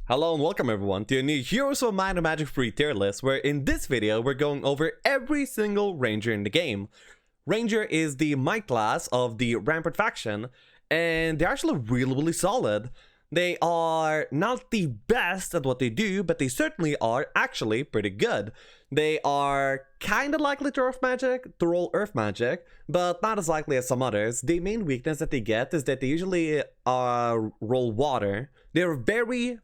Hello and welcome everyone to a new Heroes of Might and Magic free tier list, where in this video we're going over every single ranger in the game. Ranger is the might class of the Rampart faction, and they're actually really solid. They are not the best at what they do, but they certainly are actually pretty good. They are kind of likely to roll earth magic, but not as likely as some others. The main weakness that they get is that they usually roll water. They're very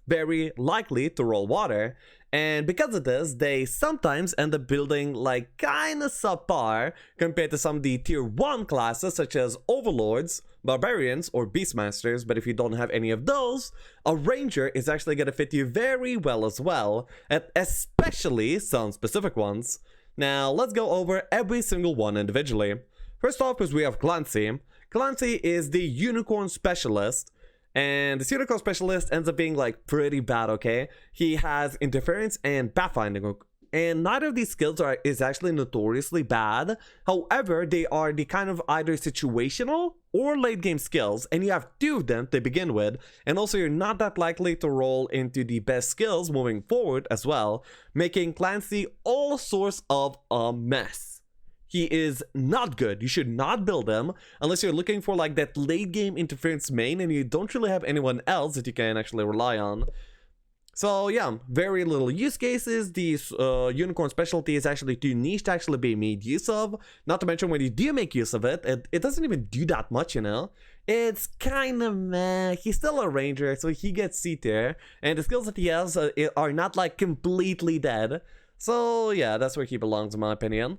likely to roll water, and because of this, they sometimes end up building like kinda subpar compared to some of the tier 1 classes such as Overlords, Barbarians, or Beastmasters. But if you don't have any of those, a Ranger is actually gonna fit you very well as well, and especially some specific ones. Now let's go over every single one individually. First off is we have Clancy. Clancy is the Unicorn Specialist. And this Unicorn Specialist ends up being like pretty bad, okay? He has Interference and Pathfinding, and neither of these skills is actually notoriously bad. However, they are the kind of either situational or late game skills, and you have two of them to begin with, and also you're not that likely to roll into the best skills moving forward as well, making Clancy all sorts of a mess. He is not good. You should not build him unless you're looking for like that late game interference main and you don't really have anyone else that you can actually rely on. So yeah, very little use cases. The Unicorn specialty is actually too niche to actually be made use of. Not to mention when you do make use of it, it doesn't even do that much, you know? It's kind of meh. He's still a ranger, so he gets C tier. And the skills that he has are not like completely dead. So yeah, that's where he belongs in my opinion.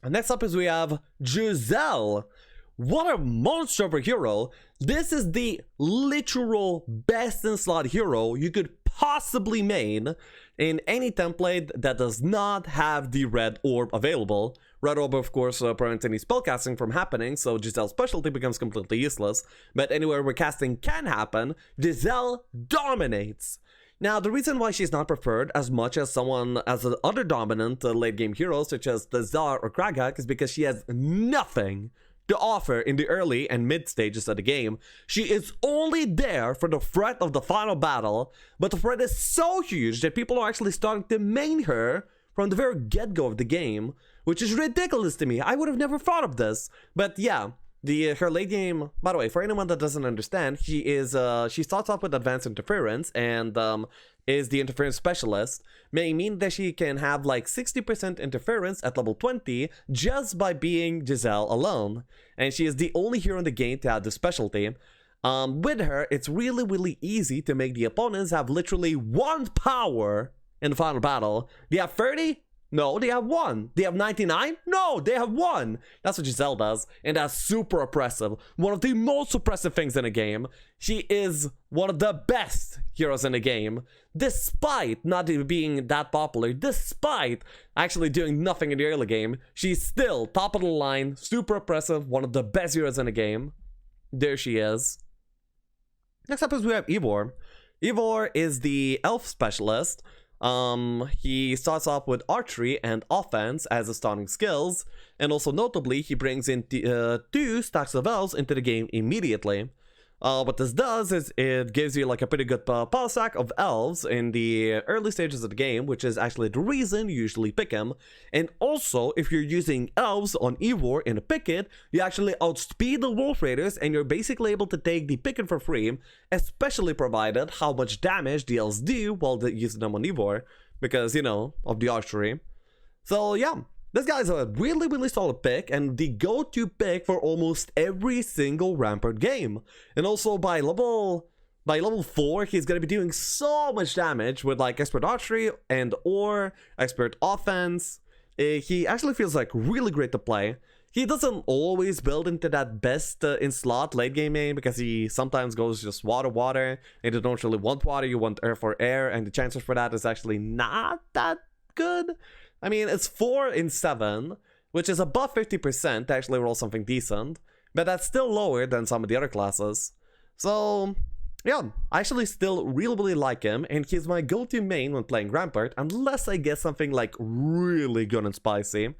Next up is we have Gisele. What a monster of a hero. This is the literal best in slot hero you could possibly main in any template that does not have the red orb available. Red orb of course prevents any spellcasting from happening, so Gisele's specialty becomes completely useless. But anywhere where casting can happen, Gisele dominates. Now, the reason why she's not preferred as much as the other dominant late game heroes such as the Tsar or Kragak is because she has nothing to offer in the early and mid stages of the game. She is only there for the threat of the final battle, but the threat is so huge that people are actually starting to main her from the very get-go of the game, which is ridiculous to me. I would have never thought of this, but yeah. Her late game, by the way, for anyone that doesn't understand, she starts off with advanced interference and is the interference specialist, may mean that she can have like 60% interference at level 20 just by being Gisele alone. And she is the only hero in the game to have this specialty. With her, it's really easy to make the opponents have literally 1 power in the final battle. They have 30? No, they have 1. They have 99? No, they have 1. That's what Gisele does, and that's super oppressive. One of the most oppressive things in a game. She is one of the best heroes in the game, despite not being that popular, despite actually doing nothing in the early game. She's still top of the line, super oppressive, one of the best heroes in the game. There she is. Next up is we have Ebor. Ebor is the elf specialist. He starts off with archery and offense as his starting skills, and also notably he brings in 2 stacks of elves into the game immediately. What this does is it gives you like a pretty good power stack of elves in the early stages of the game, which is actually the reason you usually pick him. And also, if you're using elves on Ebor in a picket, you actually outspeed the wolf raiders and you're basically able to take the picket for free, especially provided how much damage the elves do while using them on Ebor, because, you know, of the archery. So yeah. This guy's a really solid pick and the go-to pick for almost every single Rampart game. And also by level 4, he's gonna be doing so much damage with like expert archery and or expert offense. He actually feels like really great to play. He doesn't always build into that best in slot late game main because he sometimes goes just water, and you don't really want water, you want air for air, and the chances for that is actually not that good. I mean, it's 4 in 7, which is above 50% to actually roll something decent, but that's still lower than some of the other classes. So, yeah, I actually still really like him, and he's my go-to main when playing Rampart, unless I get something like really good and spicy.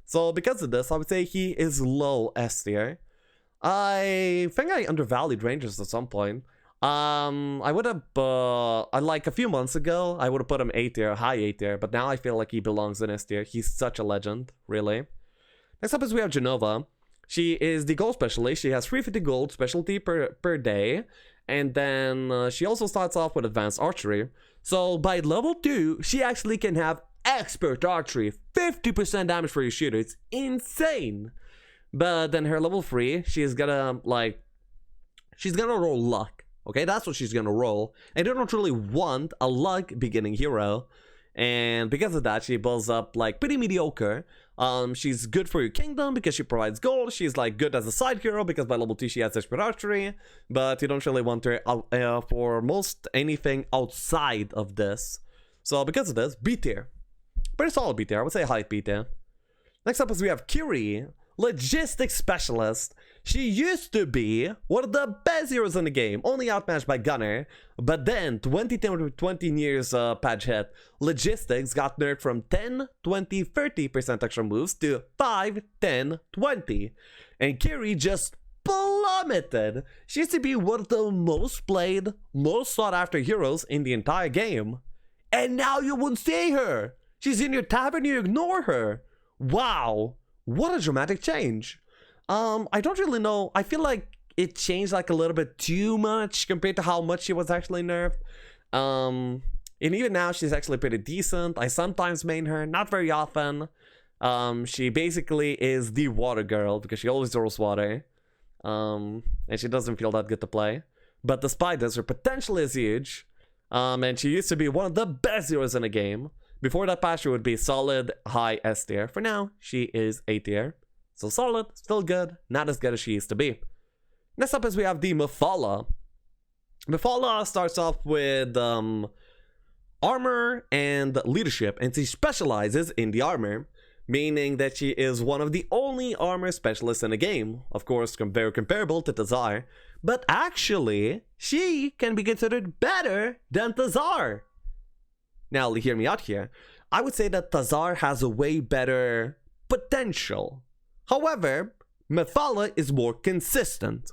So, because of this, I would say he is low S tier. I think I undervalued Rangers at some point. I would have, like a few months ago, I would have put him A tier, high A tier, but now I feel like he belongs in S tier. He's such a legend, really. Next up is we have Genova. She is the gold specialist. She has 350 gold specialty per day. And then she also starts off with advanced archery. So by level 2, she actually can have expert archery. 50% damage for your shooter. It's insane. But then her level 3, she's gonna roll luck. Okay, that's what she's gonna roll. And you don't really want a luck beginning hero. And because of that, she builds up like pretty mediocre. She's good for your kingdom because she provides gold. She's like good as a side hero because by level 2 she has expert archery. But you don't really want her for most anything outside of this. So because of this, B tier. Pretty solid B tier. I would say high B tier. Next up is we have Kiri, logistics specialist. She used to be one of the best heroes in the game, only outmatched by Gunner. But then 20 years patch hit, logistics got nerfed from 10, 20, 30% extra moves to 5, 10, 20. And Kiri just plummeted. She used to be one of the most played, most sought after heroes in the entire game. And now you won't see her. She's in your tavern, you ignore her. Wow, what a dramatic change. I don't really know. I feel like it changed like a little bit too much compared to how much she was actually nerfed. And even now she's actually pretty decent. I sometimes main her, not very often. She basically is the water girl because she always throws water. And she doesn't feel that good to play. But despite this, her potential is huge. And she used to be one of the best heroes in the game. Before that patch, she would be solid high S tier. For now, she is A tier. So solid, still good, not as good as she used to be. Next up is we have the Methala. Methala starts off with armor and leadership, and she specializes in the armor, meaning that she is one of the only armor specialists in the game. Of course, very comparable to Tazar, but actually, she can be considered better than Tazar. Now, hear me out here. I would say that Tazar has a way better potential. However, Methala is more consistent.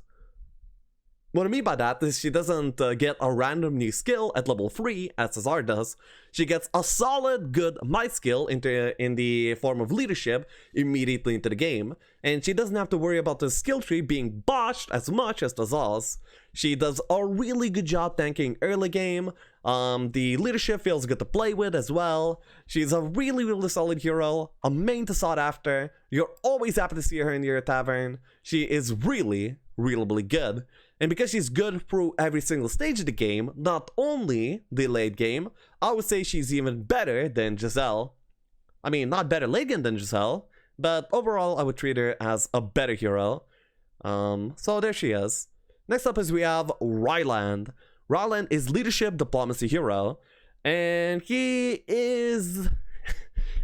What I mean by that is she doesn't get a random new skill at level 3 as Tazar does. She gets a solid good might skill in the form of leadership immediately into the game. And she doesn't have to worry about the skill tree being botched as much as Tazar's. She does a really good job tanking early game. The leadership feels good to play with as well. She's a really solid hero, a main to sought after. You're always happy to see her in your tavern. She is really good. And because she's good through every single stage of the game, not only the late game, I would say she's even better than Gisele. I mean, not better late game than Gisele, but overall I would treat her as a better hero. So there she is. Next up is we have Rylan. Rylan is leadership diplomacy hero, and he is...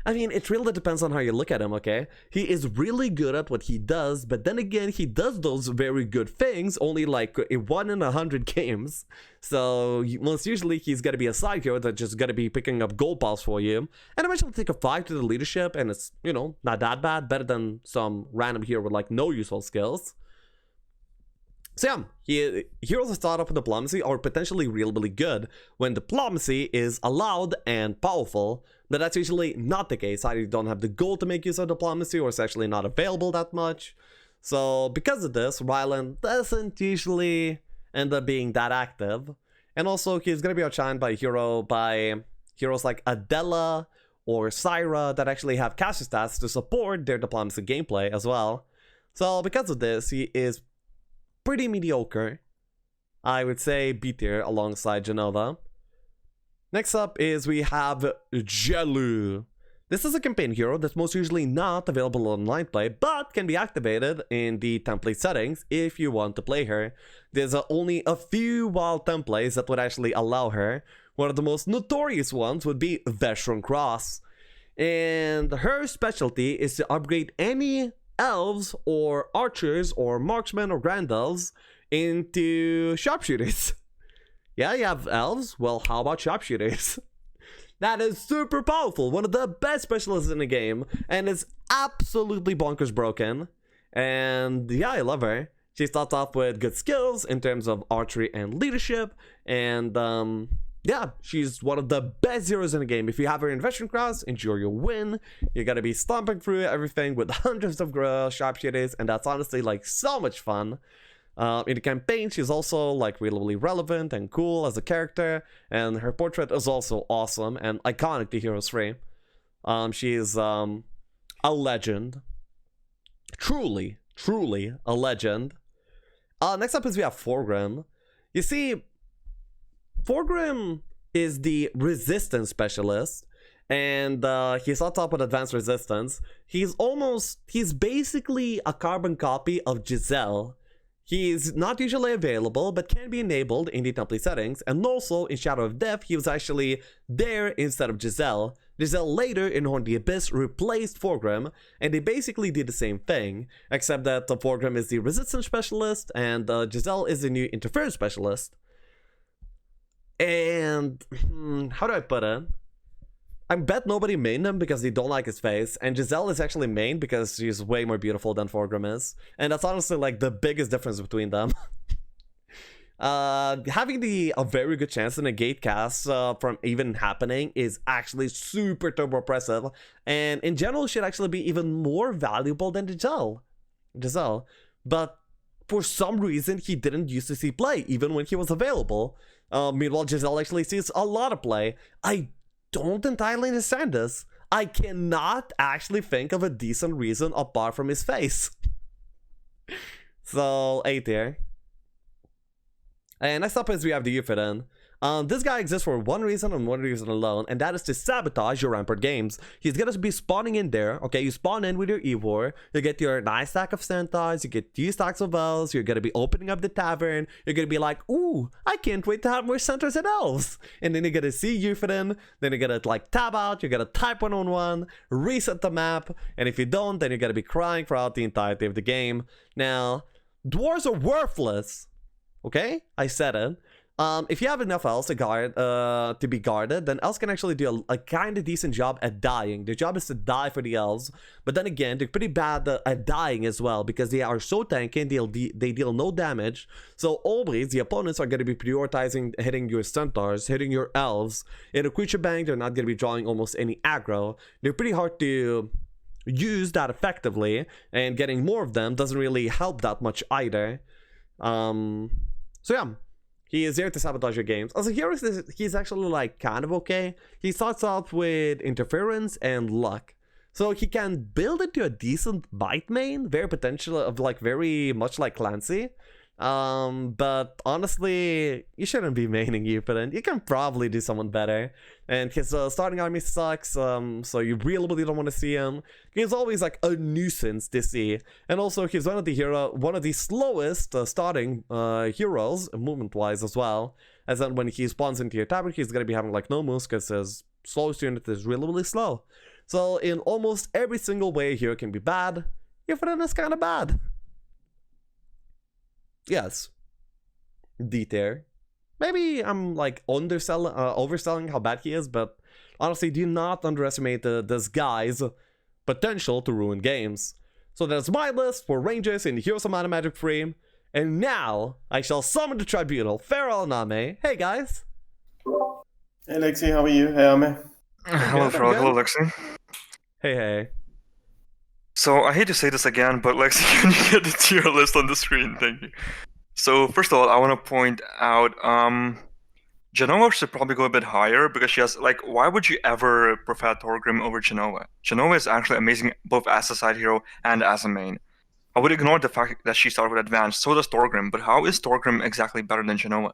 I mean, it really depends on how you look at him, okay? He is really good at what he does, but then again, he does those very good things only like 1 in 100 games. So most usually he's gonna be a side hero that's just gonna be picking up gold balls for you, and eventually take a 5 to the leadership, and it's, you know, not that bad, better than some random hero with like no useful skills. So yeah, heroes that start off with diplomacy are potentially really good when diplomacy is allowed and powerful, but that's usually not the case. Either you don't have the gold to make use of diplomacy, or it's actually not available that much. So because of this, Rylan doesn't usually end up being that active. And also he's going to be outshined by heroes like Adela or Syra that actually have caster stats to support their diplomacy gameplay as well. So because of this, he is pretty mediocre. I would say B tier alongside Genova. Next up is we have Jelu. This is a campaign hero that's most usually not available on online play, but can be activated in the template settings if you want to play her. There's only a few wild templates that would actually allow her. One of the most notorious ones would be Veteran Cross. And her specialty is to upgrade any elves or archers or marksmen or grand elves into sharpshooters. Yeah, you have elves? Well, how about sharpshooters? That is super powerful, one of the best specialists in the game, and it's absolutely bonkers broken. And yeah, I love her. She starts off with good skills in terms of archery and leadership, and yeah, she's one of the best heroes in the game. If you have her in Veteran Cross, enjoy your win. You're gonna be stomping through everything with hundreds of sharpshooters, and that's honestly like so much fun. In the campaign, she's also like really relevant and cool as a character, and her portrait is also awesome and iconic to Heroes 3. She's a legend. Truly a legend. Next up is we have Foreground. You see, Foreground is the resistance specialist, and he's on top with advanced resistance. He's basically a carbon copy of Gisele. He's not usually available, but can be enabled in the template settings, and also in Shadow of Death, he was actually there instead of Gisele. Gisele later in Horn the Abyss replaced Foreground, and they basically did the same thing, except that the Foreground is the resistance specialist, and Gisele is the new interference specialist. And how do I put it? I bet nobody mained him because they don't like his face, and Gisele is actually mained because she's way more beautiful than Foreground is, and that's honestly like the biggest difference between them. Having a very good chance to negate casts from even happening is actually super turbo oppressive, and in general should actually be even more valuable than Gisele. But for some reason he didn't used to see play even when he was available. Meanwhile, Gisele actually sees a lot of play. I don't entirely understand this. I cannot actually think of a decent reason apart from his face. So, A tier. And next up is we have the Euphoden. This guy exists for one reason and one reason alone, and that is to sabotage your Rampart games. He's gonna be spawning in there, okay? You spawn in with your ebor, you get your nice stack of centaurs, you get 2 stacks of elves, you're gonna be opening up the tavern, you're gonna be like, ooh, I can't wait to have more centaurs and elves. And then you're gonna see Euphoden, then you're gonna like tab out, you're gonna type 1-on-1, reset the map, and if you don't, then you're gonna be crying throughout the entirety of the game. Now, dwarves are worthless, okay? I said it. If you have enough elves to be guarded, then elves can actually do a kind of decent job at dying. Their job is to die for the elves, but then again, they're pretty bad at dying as well because they are so tanky and they deal no damage. So always, the opponents are going to be prioritizing hitting your centaurs, hitting your elves. In a creature bank, they're not going to be drawing almost any aggro. They're pretty hard to use that effectively, and getting more of them doesn't really help that much either. So yeah. He is here to sabotage your games. As a hero, he's actually like kind of okay. He starts off with interference and luck. So he can build into a decent bite main, very potential of like very much like Clancy. But honestly, you shouldn't be maining Euphoden. You can probably do someone better. And his starting army sucks, so you really don't want to see him. He's always like a nuisance to see. And also, he's one of the slowest starting heroes, movement-wise as well. As in, when he spawns into your tavern, he's gonna be having like no moves because his slowest unit is really slow. So in almost every single way, a hero can be bad. Euphoden is kind of bad. Yes. D-tier. Maybe I'm like overselling how bad he is, but honestly, do not underestimate this guy's potential to ruin games. So that's my list for Rangers in Heroes of Might and Magic 3. And now, I shall summon the Tribunal, Feral and Ame. Hey guys! Hey Lexi, how are you? Hey Ame. Hello Feral, hello Lexi. Hey. So, I hate to say this again, but Lexi, can you get the tier list on the screen? Thank you. So, first of all, I want to point out, Genova should probably go a bit higher, because she has, like, why would you ever prefer Thorgrim over Genova? Genova is actually amazing both as a side hero and as a main. I would ignore the fact that she started with advanced, so does Thorgrim, but how is Thorgrim exactly better than Genova?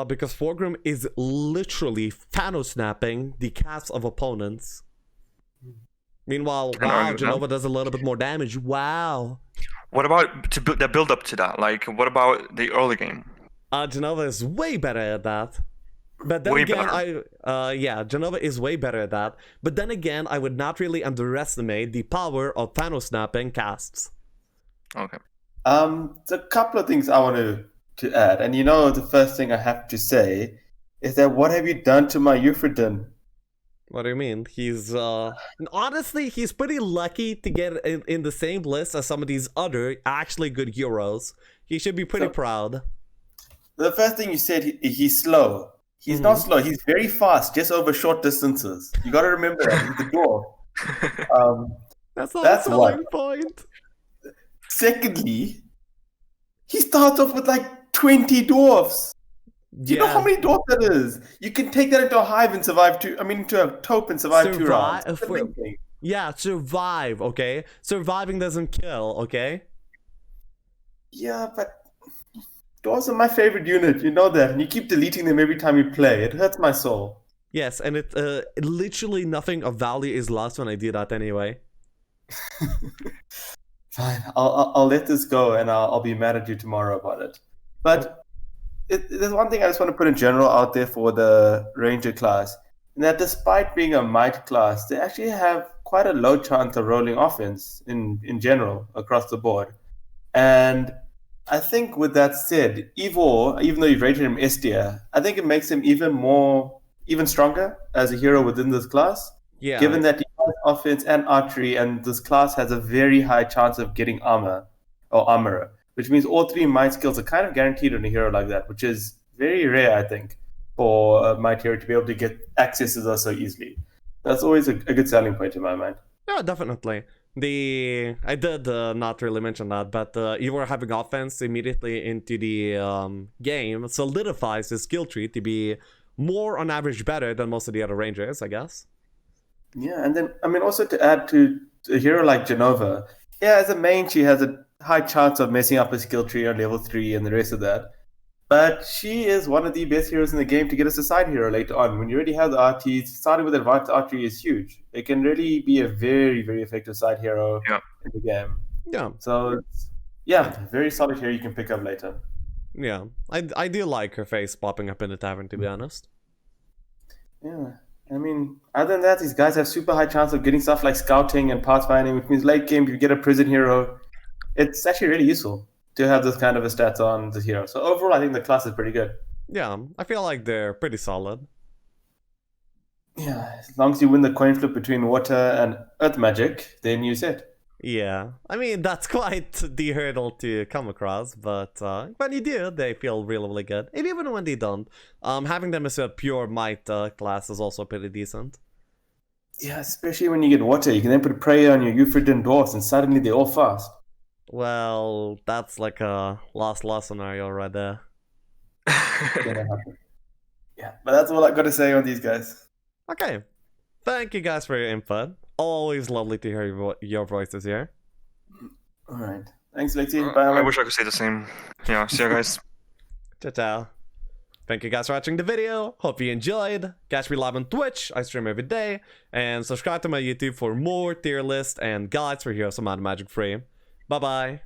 Because Foreground is literally Thanos snapping the casts of opponents. Meanwhile, wow, Genova does a little bit more damage. Wow. What about the build up to that? Like, what about the early game? Genova is way better at that. But then yeah, Genova is way better at that. But then again, I would not really underestimate the power of Thanos snapping casts. Okay. There's a couple of things I wanted to add, and the first thing I have to say is that what have you done to my Euphoden? What do you mean? He's honestly, he's pretty lucky to get in the same list as some of these other actually good heroes. He should be pretty proud. The first thing you said, he's slow. He's not slow. He's very fast, just over short distances. You got to remember that. He's the dwarf. That's not a selling point. Secondly, he starts off with like 20 dwarfs. Do you know how many dwarfs that is? You can take that into a hive and survive into a taupe and survive 2 rounds. Yeah, survive, okay? Surviving doesn't kill, okay? Yeah, but dwarves are my favorite unit, you know that. And you keep deleting them every time you play. It hurts my soul. Yes, and it literally nothing of value is lost when I do that anyway. Fine, I'll let this go and I'll be mad at you tomorrow about it. But there's one thing I just want to put in general out there for the Ranger class, and that despite being a might class, they actually have quite a low chance of rolling offense in general across the board. And I think with that said, Ivor, even though you've rated him S tier, I think it makes him even stronger as a hero within this class. Yeah. Given that he has offense and archery, and this class has a very high chance of getting armor or armorer, which means all 3 might skills are kind of guaranteed on a hero like that, which is very rare, I think, for a might hero to be able to get access to those so easily. That's always a good selling point in my mind. Yeah, definitely. I did not really mention that, but Ivor having offense immediately into the game solidifies his skill tree to be more on average better than most of the other rangers, I guess. Yeah, and then also to add to a hero like Genova, yeah, as a main she has a high chance of messing up a skill tree on level 3 and the rest of that. But she is one of the best heroes in the game to get as a side hero later on. When you already have the RTs, starting with advanced archery is huge. It can really be a very, very effective side hero in the game. Yeah. So, yeah, very solid hero you can pick up later. Yeah, I do like her face popping up in the tavern, to be honest. Yeah. Other than that, these guys have super high chance of getting stuff like scouting and pathfinding, which means late game, if you get a prison hero, it's actually really useful to have this kind of a stats on the hero. So overall, I think the class is pretty good. Yeah, I feel like they're pretty solid. Yeah, as long as you win the coin flip between water and earth magic, then you set. Yeah, that's quite the hurdle to come across, but when you do, they feel really, really good. And even when they don't, having them as a pure might class is also pretty decent. Yeah, especially when you get water, you can then put prey on your Euphrates dwarfs, and suddenly they're all fast. Well, that's like a lost scenario right there. Yeah, but that's all I got to say on these guys. Okay, thank you guys for your input. Always lovely to hear your voices here. All right. Thanks, Lexi. Bye. I wish I could say the same. Yeah, see you guys. Ciao, ciao. Thank you guys for watching the video. Hope you enjoyed. Catch me live on Twitch. I stream every day. And subscribe to my YouTube for more tier lists and guides for Heroes of Might and Magic Free. Bye-bye.